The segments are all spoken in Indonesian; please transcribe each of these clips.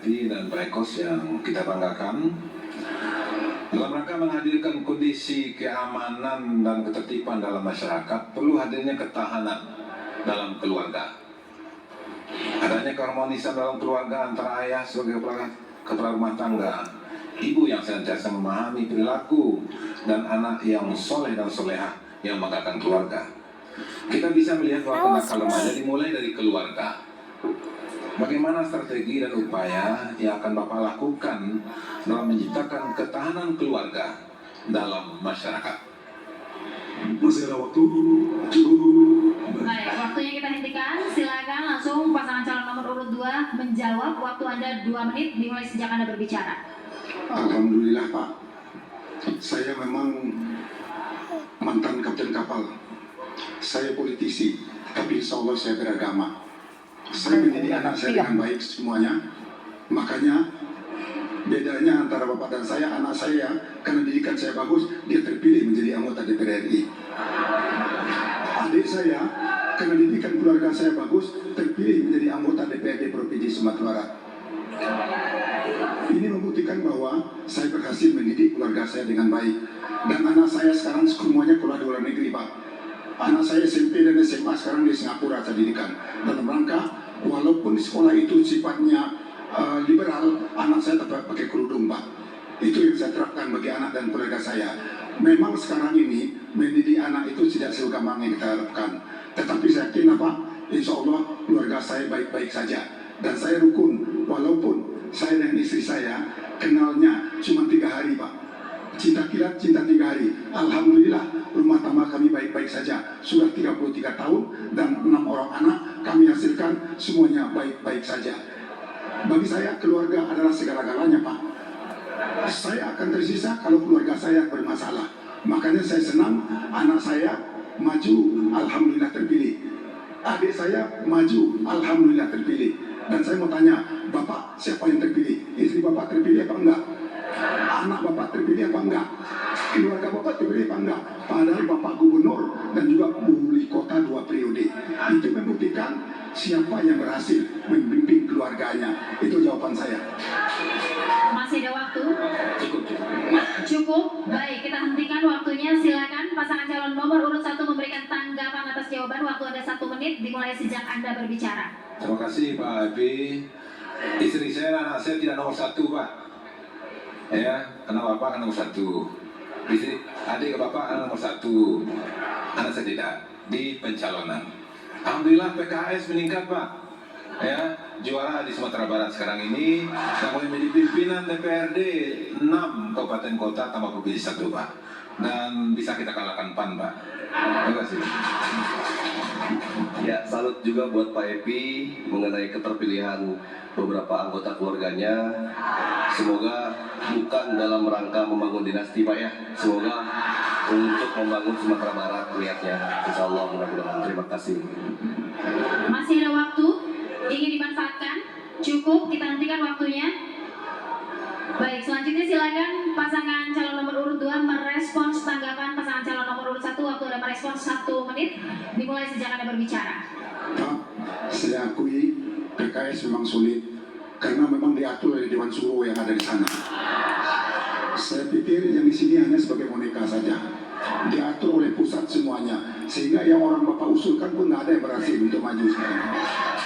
Haji dan Pak Ekos yang kita banggakan, dalam rangka menghadirkan kondisi keamanan dan ketertiban dalam masyarakat, perlu hadirnya ketahanan dalam keluarga. Adanya keharmonisan dalam keluarga antara ayah sebagai kepala rumah tangga, ibu yang senantiasa memahami perilaku, dan anak yang soleh dan solehah yang membanggakan keluarga. Kita bisa melihat bahwa kenakalan remaja dimulai dari keluarga. Bagaimana strategi dan upaya yang akan Bapak lakukan dalam menciptakan ketahanan keluarga dalam masyarakat? Masih ada waktu? Baik, waktunya kita hentikan. Silakan langsung pasangan calon nomor urut 2 menjawab. Waktu Anda 2 menit dimulai sejak Anda berbicara. Alhamdulillah Pak, saya memang mantan kapten kapal. Saya politisi, tapi insya Allah saya beragama. Saya mendidik anak saya dengan baik semuanya. Makanya bedanya antara bapak dan saya, anak saya karena didikan saya bagus, dia terpilih menjadi anggota DPR RI. Adik saya karena didikan keluarga saya bagus, terpilih menjadi anggota DPRD Provinsi Sumatera Barat. Ini membuktikan bahwa saya berhasil mendidik keluarga saya dengan baik. Dan anak saya sekarang semuanya kuliah di luar negeri Pak. Anak saya SMP dan SMA sekarang di Singapura saya didikan. Dalam rangka walaupun sekolah itu sifatnya liberal, anak saya tetap pakai kerudung Pak. Itu yang saya terapkan bagi anak dan keluarga saya. Memang sekarang ini mendidik anak itu tidak segampang yang kita harapkan. Tetapi saya yakin Pak, insya Allah keluarga saya baik-baik saja. Dan saya rukun, walaupun saya dan istri saya kenalnya cuma 3 hari Pak. Cinta kilat, cinta 3 hari. Alhamdulillah rumah tangga kami baik-baik saja. Sudah 33 tahun dan 6 orang anak kami hasilkan, semuanya baik-baik saja. Bagi saya keluarga adalah segala-galanya Pak. Saya akan tersisa kalau keluarga saya bermasalah. Makanya saya senang anak saya maju, alhamdulillah terpilih. Adik saya maju, alhamdulillah terpilih. Dan saya mau tanya, Bapak siapa yang terpilih? Istri Bapak terpilih apa enggak? Anak Bapak terpilih apa enggak? Keluarga Bapak terpilih apa enggak? Padahal Bapak Gubernur dan juga wali kota 2 periode. Itu membuktikan siapa yang berhasil membimbing keluarganya. Itu jawaban saya. Masih ada waktu? Cukup. Baik, kita hentikan waktunya. Silakan pasangan calon nomor urut 1 memberikan tanggapan atas jawaban. Waktu Anda 1 menit dimulai sejak Anda berbicara. Terima kasih Pak Habib. Istri saya, anak saya tidak nomor 1 Pak. Ya, anak Bapak kan nomor 1. Istri, adik Bapak kan nomor 1. Anak saya tidak di pencalonan. Alhamdulillah PKS meningkat Pak. Ya, juara di Sumatera Barat sekarang ini, dan mulai menjadi pimpinan DPRD 6 kabupaten kota tambah provinsi 1 Pak. Dan bisa kita kalahkan PAN Pak. Terima kasih. Ya, salut juga buat Pak Epi mengenai keterpilihan beberapa anggota keluarganya. Semoga bukan dalam rangka membangun dinasti Pak ya. Semoga untuk membangun Sumatera Barat niatnya. Insya Allah mudah-mudahan. Terima kasih. Masih ada waktu? Ingin dimanfaatkan? Cukup, kita hentikan waktunya. Baik, selanjutnya silakan pasangan calon nomor urut 2 merespons tanggapan pasangan calon nomor urut 1. Waktu Anda merespons 1 menit dimulai sejak Anda berbicara. Pak, saya akui PKS memang sulit karena memang diatur oleh Dewan Suro yang ada di sana. Saya pikir yang di sini hanya sebagai boneka saja. Diatur oleh pusat semuanya, sehingga yang orang Bapak usulkan pun nggak ada yang berhasil untuk maju sekarang.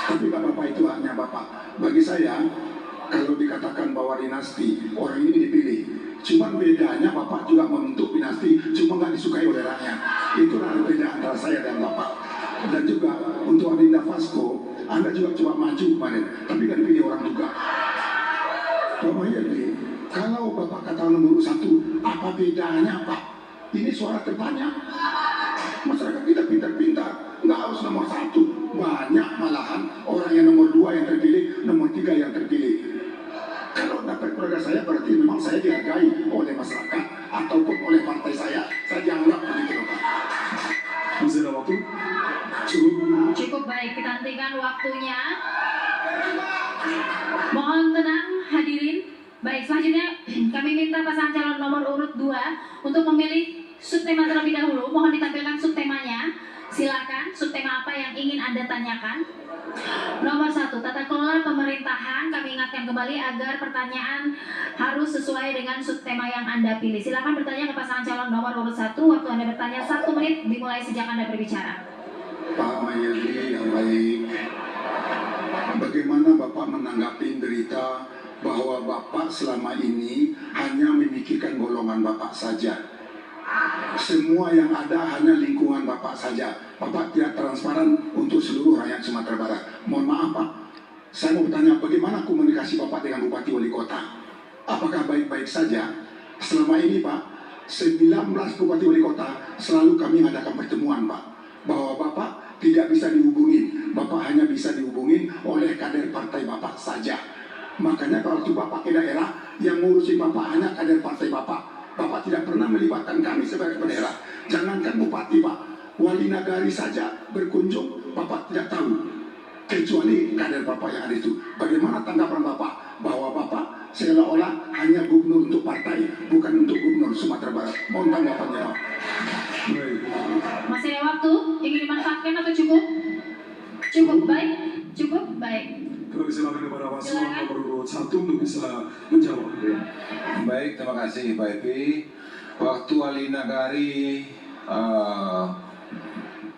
Tapi nggak apa-apa, itu haknya Bapak. Bagi saya, kalau dikatakan bahwa dinasti, orang ini dipilih. Cuman bedanya Bapak juga membentuk dinasti, cuma nggak disukai oleh rakyat. Itulah beda antara saya dan Bapak. Dan juga untuk Adinda Vasco, Anda juga coba maju kemarin, tapi nggak dipilih orang juga. Bapak Yedi, kalau Bapak kata nomor 1, apa bedanya Pak? Ini suara terbanyak. Masyarakat kita pintar-pintar, nggak harus nomor 1. Banyak malahan orang yang nomor 2 yang terpilih, nomor 3 yang terpilih. Kalau dapat keluarga saya berarti memang saya dihargai oleh masyarakat ataupun oleh partai saya dianggap begitu Pak. Masih ada waktu? Cukup, baik, kita hentikan waktunya. Mohon tenang hadirin. Baik, selanjutnya kami minta pasangan calon nomor urut 2 untuk memilih subtema terlebih dahulu. Mohon ditampilkan subtemanya. Silakan, subtema apa yang ingin Anda tanyakan? Nomor 1, tata kelola pemerintahan. Kami ingatkan kembali agar pertanyaan harus sesuai dengan subtema yang Anda pilih. Silakan bertanya ke pasangan calon nomor urut 1. Waktu Anda bertanya 1 menit dimulai sejak Anda berbicara. Pak Mayadi yang baik, bagaimana Bapak menanggapi berita bahwa Bapak selama ini hanya memikirkan golongan Bapak saja? Semua yang ada hanya lingkungan Bapak saja. Bapak tidak transparan untuk seluruh rakyat Sumatera Barat. Mohon maaf Pak, saya mau bertanya bagaimana komunikasi Bapak dengan Bupati Wali Kota? Apakah baik-baik saja? Selama ini Pak, 19 Bupati Wali Kota selalu kami mengadakan pertemuan Pak, bahwa Bapak tidak bisa dihubungin. Bapak hanya bisa dihubungin oleh kader partai Bapak saja. Makanya kalau Bapak ke daerah, yang ngurusin Bapak hanya kader partai Bapak. Bapak tidak pernah melibatkan kami sebagai daerah. Jangankan bupati Pak, wali nagari saja berkunjung, Bapak tidak tahu. Kecuali kader Bapak yang ada itu. Bagaimana tanggapan Bapak bahwa Bapak seolah-olah hanya gubernur untuk partai, bukan untuk gubernur Sumatera Barat? Mohon tanggapannya Pak. Masih ada waktu? Ingin dimanfaatkan atau cukup? Cukup, baik. Cukup, baik. Kami silakan kepada paslon Silakan. nomor urut 1 untuk bisa menjawab. Baik, terima kasih Pak Epi. Waktu wali nagari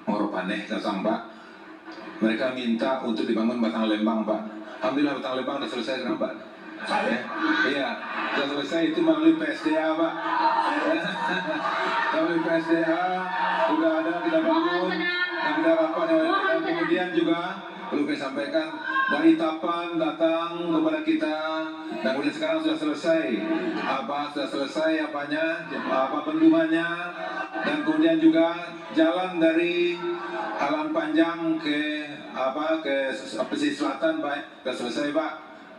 Moropaneh datang Pak, mereka minta untuk dibangun Batang Lembang Pak. Alhamdulillah Batang Lembang sudah selesai sekarang Pak. Ya, iya, sudah selesai itu melalui PSDA Pak. Melalui PSDA sudah ada kita bangun dan kita rapat dan kemudian juga perlu saya sampaikan dari Tapan datang kepada kita dan kemudian sekarang sudah selesai bendungannya dan kemudian juga jalan dari Alang Panjang ke pesisir selatan Pak sudah selesai Pak,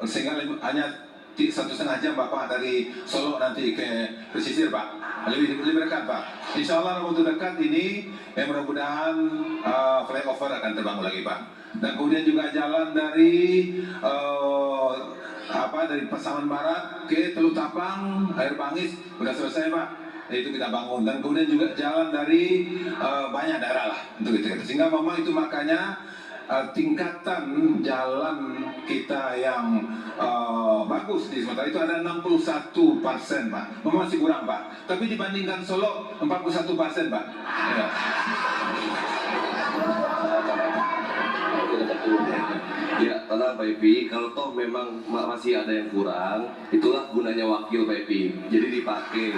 sehingga hanya 1,5 jam Bapak dari Solo nanti ke pesisir Pak, lebih dekat Pak. Insya Allah waktu dekat ini mudah-mudahan flyover akan terbangun lagi Pak. Dan kemudian juga jalan dari dari Pasaman Barat ke Teluk Tapang, Air Bangis sudah selesai Pak. Itu kita bangun dan kemudian juga jalan dari banyak daerah lah untuk itu. Sehingga memang itu makanya tingkatan jalan kita yang bagus di Sumatera itu ada 61% Pak. Memang masih kurang Pak. Tapi dibandingkan Solo 41% Pak. Ya. Ya, tenang Pak Epi, kalau toh memang masih ada yang kurang, itulah gunanya wakil Pak Epi. Jadi dipakai,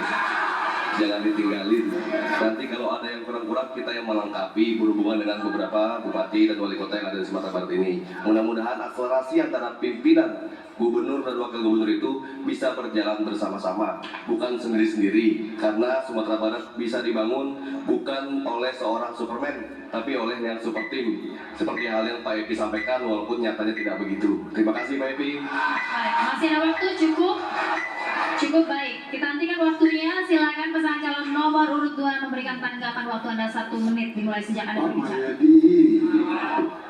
jangan ditinggalin. Nanti kalau ada yang kurang-kurang, kita yang melengkapi berhubungan dengan beberapa bupati dan wali kota yang ada di Sumatera Barat ini. Mudah-mudahan akselerasi antara pimpinan gubernur dan wakil gubernur itu bisa berjalan bersama-sama, bukan sendiri-sendiri. Karena Sumatera Barat bisa dibangun bukan oleh seorang Superman, tapi oleh yang super tim. Seperti hal yang Pak Epi sampaikan, walaupun nyatanya tidak begitu. Terima kasih Pak Epi. Baik, masih ada waktu cukup? Cukup, baik. Kita hentikan waktunya. Silakan pasangan calon nomor urut 2 memberikan tanggapan. Waktu Anda 1 menit dimulai sejak Anda Pak berbicara. Mayadi,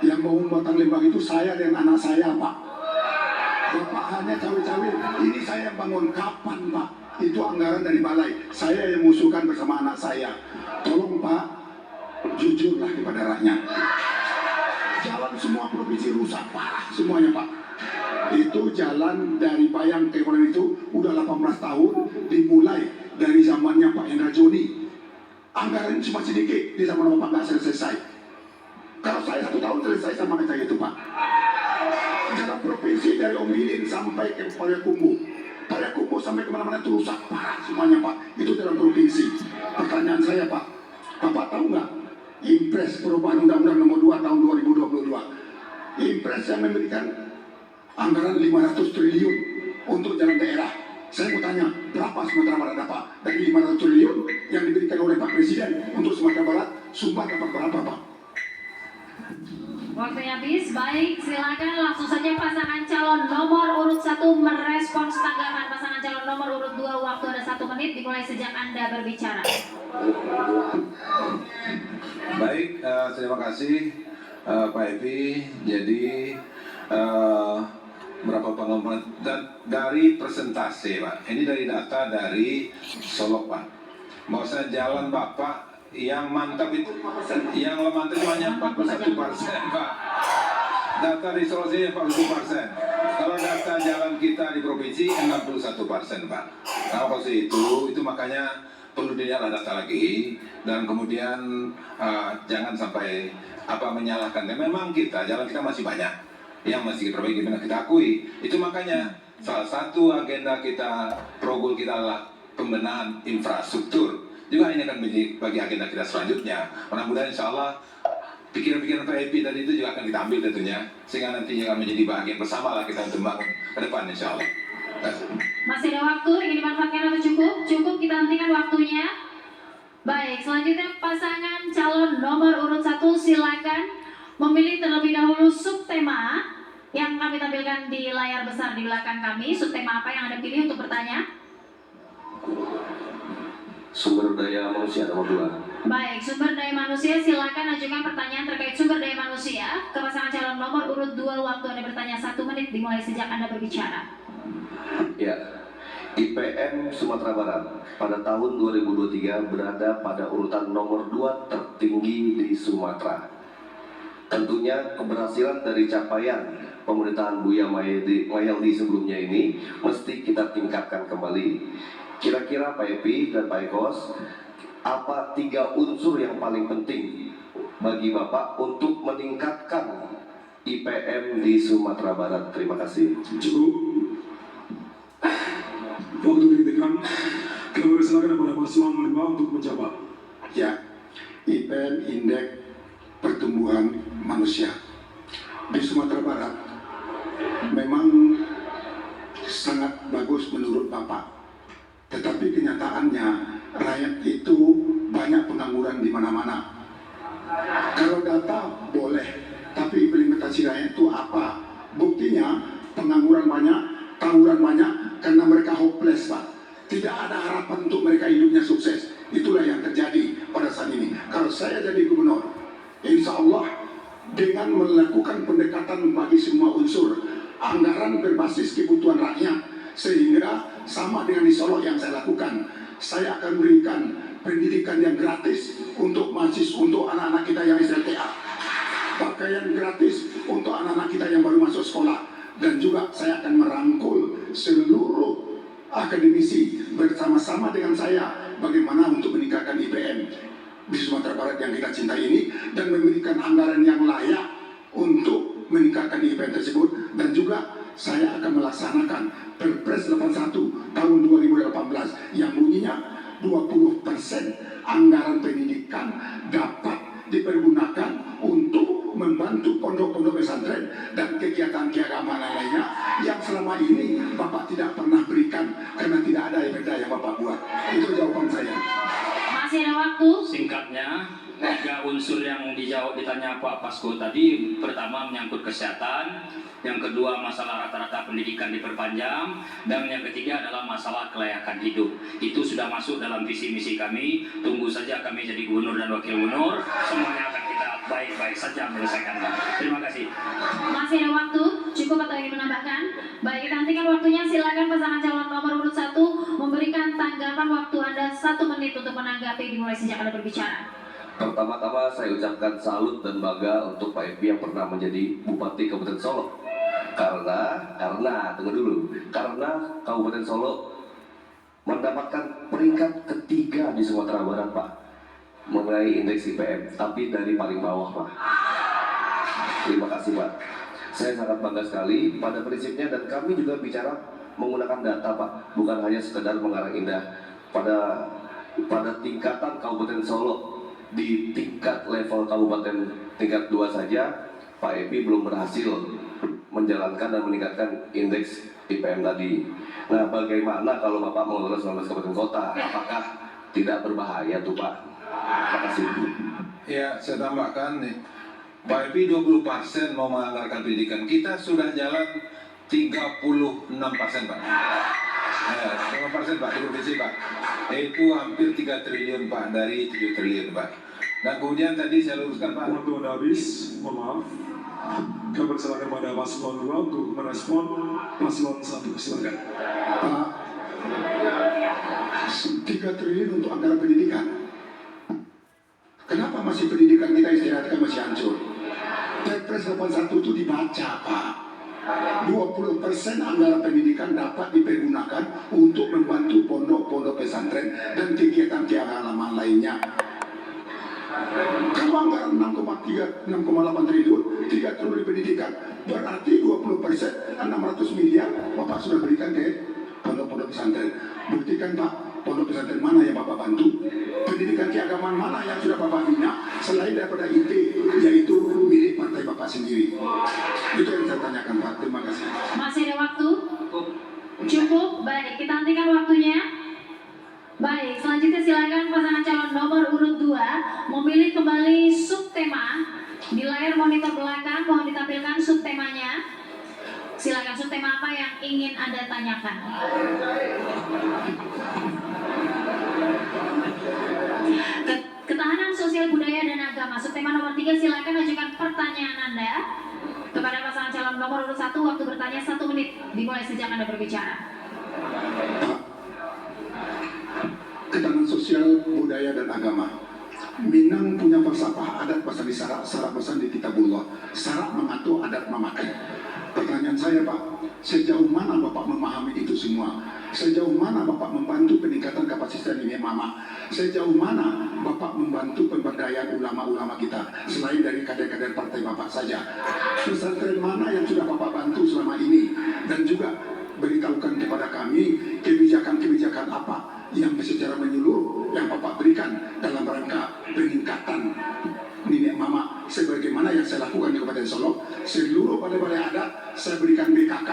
yang bangun Batang Lembang itu saya dan anak saya Pak. Bapak hanya cawe-cawe, ini saya yang bangun. Kapan Pak? Itu anggaran dari balai. Saya yang mengusulkan bersama anak saya. Tolong Pak, jujurlah kepada rakyat. Jalan semua provinsi rusak parah semuanya Pak. Itu jalan dari Bayang ke Kolen itu udah 18 tahun, dimulai dari zamannya Pak Hendra Joni. Anggaran cuma sedikit, di zaman Bapak nggak selesai. Kalau saya 1 tahun selesai sama kayak itu Pak. Jalan provinsi dari Ombilin sampai ke Payakumbuh sampai kemana-mana itu rusak parah semuanya Pak. Itu dalam provinsi. Pertanyaan saya Pak, Bapak tahu nggak Impres perubahan Undang-Undang Nomor 2 tahun 2022? Impres yang memberikan anggaran 500 triliun untuk jalan daerah. Saya mau tanya, berapa Sumatera Barat dapat? Dari 500 triliun yang diberikan oleh Pak Presiden untuk Sumatera Barat, Sumbar dapat berapa Pak? Waktunya habis. Baik, silakan langsung saja pasangan calon nomor urut 1 merespons tanggapan pasangan calon nomor urut 2. Waktu ada 1 menit dimulai sejak Anda berbicara. Baik, terima kasih Pak Epi. Jadi berapa pengalaman dari persentase Pak? Ini dari data dari Solo Pak. Maksudnya jalan Bapak yang mantap itu, yang mantap itu hanya 41% Pak. Data di Solo sini 41%. Kalau data provinsi 61%, Pak. Nah, posisi itu makanya perlu dilihat data lagi, dan kemudian jangan sampai menyalahkan. Dan memang jalan kita masih banyak yang masih diperbaiki, benar kita akui. Itu makanya salah satu agenda kita, program kita adalah pembenahan infrastruktur. Juga ini akan menjadi bagi agenda kita selanjutnya. Mudah-mudahan insya Allah pikiran-pikiran PIP tadi itu juga akan kita ambil tentunya, sehingga nantinya akan menjadi bagian bersama lah kita untuk membangun ke depan insya Allah. Masih ada waktu, ingin dimanfaatkan atau cukup? Cukup, kita hentikan waktunya. Baik, selanjutnya pasangan calon nomor urut 1 silakan memilih terlebih dahulu subtema yang kami tampilkan di layar besar di belakang kami. Subtema apa yang Anda pilih untuk bertanya? Sumber daya manusia nomor 2. Baik, sumber daya manusia, silakan ajukan pertanyaan terkait sumber daya manusia ke pasangan calon nomor urut 2. Waktu Anda bertanya 1 menit dimulai sejak Anda berbicara. Ya, IPM Sumatera Barat pada tahun 2023 berada pada urutan nomor 2 tertinggi di Sumatera. Tentunya keberhasilan dari capaian pemerintahan Buya Mayaldi sebelumnya ini mesti kita tingkatkan kembali. Kira-kira Pak Epi dan Pak Ekos, apa 3 unsur yang paling penting bagi Bapak untuk meningkatkan IPM di Sumatera Barat? Terima kasih. Cukup. Waktu dihentikan. Kami persilakan kepada paslon 5 untuk menjawab. Ya, IPM Indeks Pertumbuhan Manusia di Sumatera Barat memang sangat bagus menurut Bapak. Tetapi kenyataannya rakyat itu banyak pengangguran di mana-mana. Kalau data boleh, tapi implementasi rakyat itu apa? Buktinya pengangguran banyak, tawuran banyak karena mereka hopeless, Pak. Tidak ada harapan untuk mereka hidupnya sukses. Itulah yang terjadi pada saat ini. Kalau saya jadi gubernur, insya Allah dengan melakukan pendekatan bagi semua unsur, anggaran berbasis kebutuhan rakyat, sehingga sama dengan di Solo yang saya lakukan, saya akan berikan pendidikan yang gratis untuk mahasiswa, untuk anak-anak kita yang SLTA, pakaian gratis untuk anak-anak kita yang baru masuk sekolah, dan juga saya akan merangkul seluruh akademisi bersama-sama dengan saya bagaimana untuk meningkatkan IPM di Sumatera Barat yang kita cintai ini, dan memberikan anggaran yang layak untuk meningkatkan IPM tersebut. Dan juga saya akan melaksanakan Perpres 81 tahun 2018 yang bunyinya 20% anggaran pendidikan dapat dipergunakan untuk membantu pondok-pondok pesantren dan kegiatan keagamaan lainnya yang selama ini Bapak tidak pernah berikan karena tidak ada perda yang Bapak buat. Itu jawaban saya. Masih ada waktu. Singkatnya, 3 unsur yang ditanya Pak Pasko tadi, pertama menyangkut kesehatan, yang kedua masalah rata-rata pendidikan diperpanjang, dan yang ketiga adalah masalah kelayakan hidup. Itu sudah masuk dalam visi misi kami. Tunggu saja kami jadi gubernur dan wakil gubernur, semuanya akan kita baik-baik saja menyelesaikannya. Terima kasih. Masih ada waktu, cukup atau ingin menambahkan? Baik, kita hentikan waktunya. Silakan pasangan calon nomor urut 1 memberikan tanggapan. Waktu Anda 1 menit untuk menanggapi dimulai sejak Anda berbicara. Pertama-tama saya ucapkan salut dan bangga untuk Pak Epi yang pernah menjadi Bupati Kabupaten Solo. Karena Kabupaten Solo mendapatkan peringkat ketiga di Sumatera Barat, Pak, mengenai indeks IPM, tapi dari paling bawah, Pak. Terima kasih, Pak. Saya sangat bangga sekali pada prinsipnya, dan kami juga bicara menggunakan data, Pak, bukan hanya sekedar mengarang indah. Pada tingkatan Kabupaten Solo, di tingkat level kabupaten tingkat 2 saja, Pak Epi belum berhasil menjalankan dan meningkatkan indeks IPM tadi. Nah, bagaimana kalau Bapak mengelola 19 kabupaten kota? Apakah tidak berbahaya tuh, Pak? Terima kasih. Ya, saya tambahkan nih, Pak Epi 20% mau menganggarkan pendidikan. Kita sudah jalan 36%, Pak. 5% Pak, di provinsi Pak. Itu hampir 3 triliun Pak, dari 7 triliun Pak. Dan kemudian tadi saya luruskan Pak. Waktu Anda habis, mohon maaf. Kami persilakan kepada paslon 2 untuk merespon paslon 1. Silakan. Pak, 3 triliun untuk anggaran pendidikan. Kenapa masih pendidikan kita istirahatkan masih hancur? Perpres 81 itu dibaca, Pak. 20% anggaran pendidikan dapat dipergunakan untuk membantu pondok-pondok pesantren dan kegiatan keagamaan lainnya. Kalau anggaran 6,8 triliun, 3 triliun di pendidikan, berarti 20%, 600 miliar Bapak sudah berikan ke pondok-pondok pesantren. Buktikan Pak, pondok pesantren mana yang Bapak bantu? Pendidikan keagamaan mana yang sudah Bapak bina selain daripada IT, yaitu milik partai Bapak sendiri? Itu yang saya tanyakan Pak, terima kasih. Masih ada waktu? Cukup, baik, kita hentikan waktunya. Baik, selanjutnya silakan pasangan calon nomor urut 2 memilih kembali subtema. Di layar monitor belakang mohon ditampilkan subtemanya. Silakan, subtema apa yang ingin Anda tanyakan? Ketahanan sosial budaya dan agama. Subtema nomor 3, silakan ajukan pertanyaan Anda kepada pasangan calon nomor urut 1. Waktu bertanya 1 menit dimulai sejak Anda berbicara. Ketahanan sosial budaya dan agama. Minang punya falsafah adat pasal di syarat pasal di kitabullah. Syarat mengatur, adat memakai. Pertanyaan saya Pak, sejauh mana Bapak memahami itu semua? Sejauh mana Bapak membantu peningkatan kapasitas ini Mama? Sejauh mana Bapak membantu pemberdayaan ulama-ulama kita selain dari kader-kader partai Bapak saja? Pesantren mana yang sudah Bapak bantu selama ini? Dan juga beritahukan kepada kami kebijakan-kebijakan apa yang secara menyeluruh yang Bapak berikan dalam rangka peningkatan nenek mama sebagaimana yang saya lakukan di Kabupaten Solok. Seluruh balai-balai adat saya berikan BKK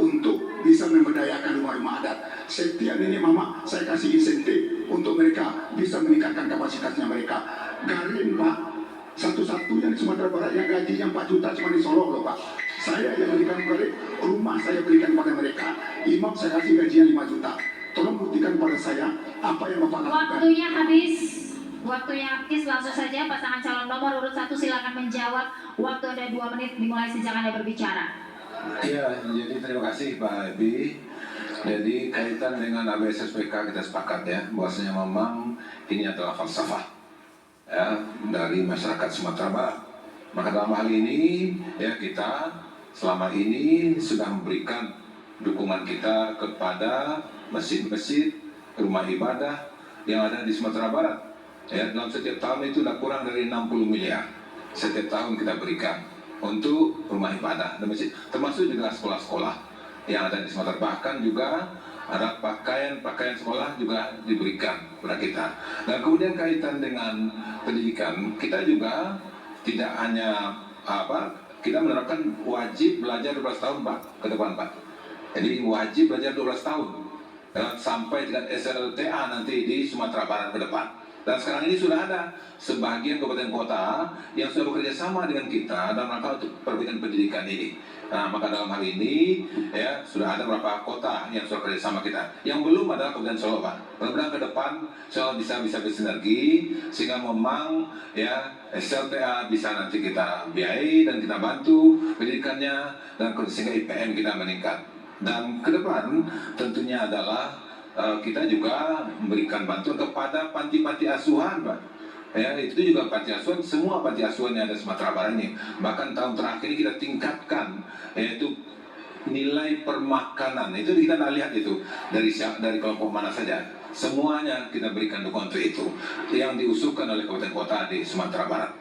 untuk bisa memberdayakan rumah-rumah adat. Setiap nenek mama saya kasih insentif untuk mereka bisa meningkatkan kapasitasnya mereka. Garin Pak, satu-satunya di Sumatera Barat yang gajinya 4 juta cuma di Solok loh Pak. Saya yang berikan balik, rumah saya berikan pada mereka. Imam saya kasih gajinya 5 juta. Tolong buktikan pada saya apa yang Bapak lakukan. Waktunya habis. Waktunya habis, langsung saja pasangan calon nomor urut 1 silakan menjawab. Waktu ada 2 menit dimulai sejak Anda berbicara. Ya, jadi terima kasih Pak Ebi. Jadi kaitan dengan ABSSPK kita sepakat ya, bahwasanya memang ini adalah falsafah ya dari masyarakat Sumatera Barat. Maka dalam hal ini ya kita selama ini sudah memberikan dukungan kita kepada masjid-masjid, rumah ibadah yang ada di Sumatera Barat. Ya, dalam setiap tahun itu tidak kurang dari 60 miliar. Setiap tahun kita berikan untuk rumah ibadah dan masjid, termasuk juga sekolah-sekolah yang ada di Sumatera. Bahkan juga ada pakaian sekolah juga diberikan kepada kita. Dan kemudian kaitan dengan pendidikan, kita juga tidak hanya kita menerapkan wajib belajar 12 tahun Pak ke depan Pak. Jadi wajib belajar 12 tahun sampai dengan SLTA nanti di Sumatera Barat ke depan. Dan sekarang ini sudah ada sebagian kabupaten kota yang sudah bekerja sama dengan kita dalam rangka untuk perbaikan pendidikan ini. Nah, maka dalam hal ini ya sudah ada beberapa kota yang sudah bekerja sama kita. Yang belum adalah Kabupaten Solok Pak. Mudah-mudahan ke depan Solok bisa bersinergi sehingga memang ya SLTA bisa nanti kita biayai dan kita bantu pendidikannya dan sehingga IPM kita meningkat. Dan ke depan tentunya adalah kita juga memberikan bantuan kepada panti-panti asuhan Pak. Ya, itu juga panti asuhan, semua panti asuhan yang ada di Sumatera Barat ini. Bahkan tahun terakhir ini kita tingkatkan yaitu nilai permakanan. Itu kita lihat itu dari kelompok mana saja. Semuanya kita berikan dukungan untuk itu yang diusulkan oleh kabupaten kota di Sumatera Barat.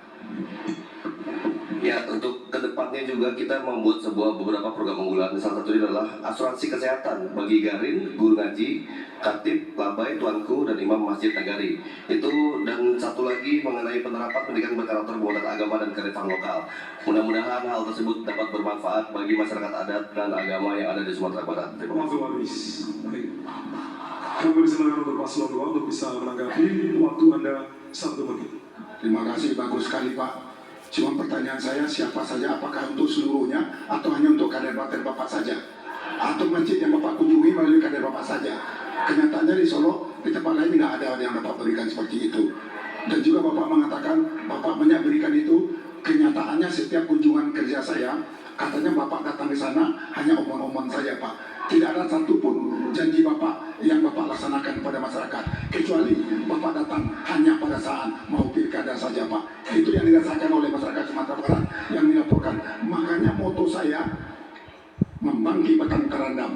Ya, untuk kedepannya juga kita membuat beberapa program unggulan. Salah satunya adalah asuransi kesehatan bagi Garin, guru ngaji, khatib, labai, tuanku, dan imam masjid Nagari. Itu dan satu lagi mengenai penerapan pendidikan berkarakter penguatan agama dan kearifan lokal. Mudah-mudahan hal tersebut dapat bermanfaat bagi masyarakat adat dan agama yang ada di Sumatera Barat. Terima kasih. Waktu habis. Baik. Kami persilakan untuk paslon 2 untuk bisa menanggapi. Waktu Anda 1 menit. Terima kasih, bagus sekali Pak. Cuma pertanyaan saya, siapa saja, apakah untuk seluruhnya atau hanya untuk kader partai Bapak saja? Atau masjid yang Bapak kunjungi melalui kader Bapak saja? Kenyataannya di Solo, di tempat lain tidak ada yang Bapak berikan seperti itu. Dan juga Bapak mengatakan, Bapak banyak berikan itu, kenyataannya setiap kunjungan kerja saya, katanya Bapak datang di sana hanya omong-omong saja Pak. Tidak ada satupun janji Bapak yang Bapak laksanakan kepada masyarakat, kecuali Bapak datang hanya pada saat mau pilkada saja Pak. Itu yang dirasakan oleh masyarakat Sumatera Barat yang dilaporkan. Makanya moto saya kerandam,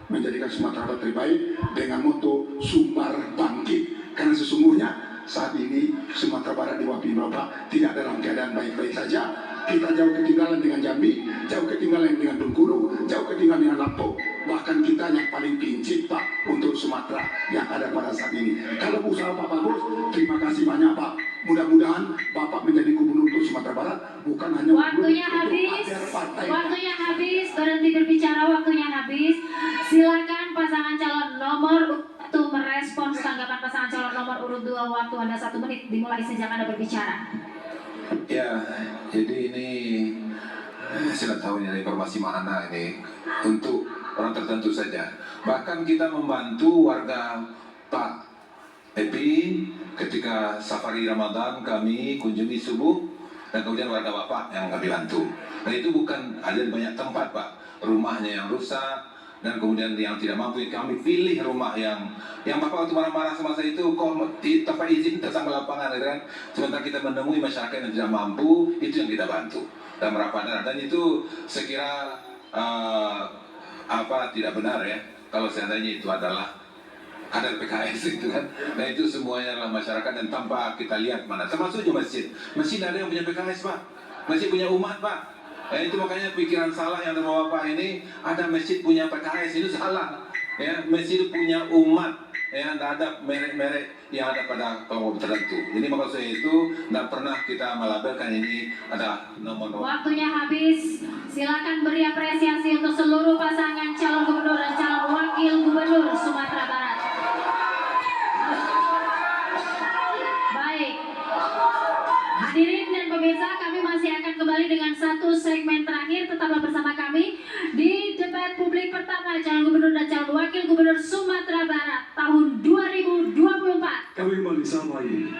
menjadikan Sumatera Barat terbaik dengan moto Sumbar Bangkit. Karena sesungguhnya saat ini Sumatera Barat diwakili Bapak tidak dalam keadaan baik-baik saja. Kita jauh ketinggalan dengan Jambi, jauh ketinggalan dengan Bengkulu, jauh ketinggalan dengan Lampung. Bahkan kita yang paling pincit Pak untuk Sumatera yang ada pada saat ini. Kalau usaha Pak bagus, terima kasih banyak Pak. Mudah-mudahan Bapak menjadi gubernur untuk Sumatera Barat, bukan hanya Waktunya habis, waktunya habis, berhenti berbicara, waktunya habis. Silakan pasangan calon nomor 1 merespons tanggapan pasangan calon nomor urut 2. Waktu Anda 1 menit, dimulai sejak Anda berbicara. Ya, jadi ini saya tahu ini informasi mana ini untuk orang tertentu saja. Bahkan kita membantu warga Pak Epi ketika safari Ramadan kami kunjungi subuh dan kemudian warga Bapak yang kami bantu. Nah itu bukan ada banyak tempat Pak, rumahnya yang rusak dan kemudian yang tidak mampu kami pilih rumah yang Bapak waktu marah-marah semasa itu kok tanpa izin datang ke lapangan kan. Sementara kita menemui masyarakat yang tidak mampu, itu yang kita bantu dan merapat dan itu sekira tidak benar ya kalau seandainya itu adalah kader PKS itu kan. Nah itu semuanya adalah masyarakat dan tanpa kita lihat mana, termasuk juga masjid ada yang punya PKS Pak, masjid punya umat Pak. Itu makanya pikiran salah yang ada Bapak ini, ada masjid punya PKS itu salah ya, masjid punya umat ya, tidak ada merek-merek yang ada pada kelompok tertentu. Jadi maksud saya itu tidak pernah kita melabelkan ini ada nomor. Waktunya habis. Silakan beri apresiasi untuk seluruh pasangan calon gubernur dan calon wakil gubernur Sumatera Barat. Baik. Hadirin dan pemirsa, kami masih akan kembali dengan satu segmen terakhir. Tetaplah bersama kami di debat publik pertama calon gubernur dan calon wakil gubernur Sumatera Barat tahun 2024. Kami kembali sampai